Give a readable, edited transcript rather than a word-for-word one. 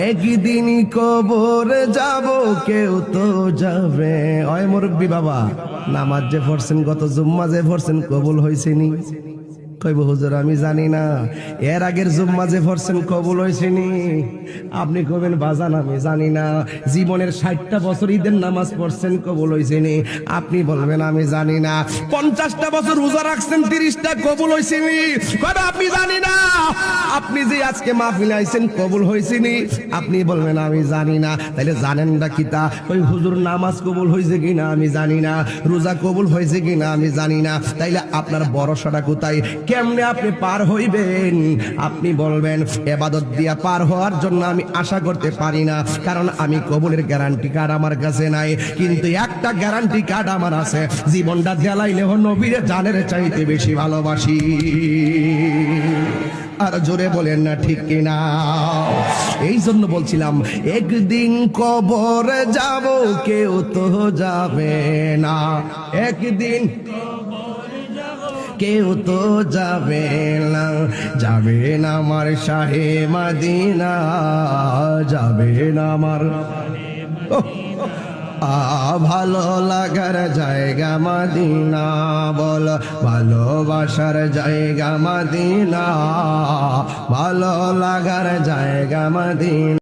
একদিন কবর যাব, কেউ তো যাবে। ওই মুরব্বী বাবা, নামাজ যে পড়ছেন, গত জুম্মা যে পড়ছেন, কবুল হয়েছেনি? কইব হুজুর আমি জানি না। এর আগের জুম্মা যে পড়ছেন কবুল হয়েছেনি? আপনি কবেন বাজান আমি জানি না। জীবনের 60টা বছর ঈদের নামাজ পড়ছেন, কবুল হয়েছেনি? আপনি বলবেন আমি জানি না। 50টা বছর রোজা রাখছেন, 30টা কবুল হয়েছেনি? কবে আপনি জানি না। আপনি যে আজকে মাহফিলে আইছেন, কবুল হয়েছেনি? আপনি বলবেন আমি জানি না। তাইলে জানেন না কিতা? ওই হুজুর নামাজ কবুল হয়েছে কিনা আমি জানি না, রোজা কবুল হয়েছে কিনা আমি জানি না। তাইলে আপনার ভরসাটা কোথায়? কেমনে আপনি পার হইবেন? আপনি বলবেন ইবাদত দিয়া পার হওয়ার জন্য আমি আশা করতে পারি না, কারণ আমি কবুলের গ্যারান্টি কার্ড আমার কাছে নাই। কিন্তু একটা গ্যারান্টি কার্ড আমার আছে, জীবনটা জ্বালাইলেও নবীরে জানের চাইতে বেশি ভালোবাসি। আর জোরে বলেন না ঠিক কিনা? এই জন্য বলছিলাম একদিন কবরে যাব, কেউ তো যাবে না। একদিন কেউ তো যাবে না, যাবে না আমার শাহে মদিনা, যাবে না আমার ভালো লাগার জায়গা মদিনা। বল ভালোবাসার জায়গা মদিনা, ভালো লাগার জায়গা মদিনা।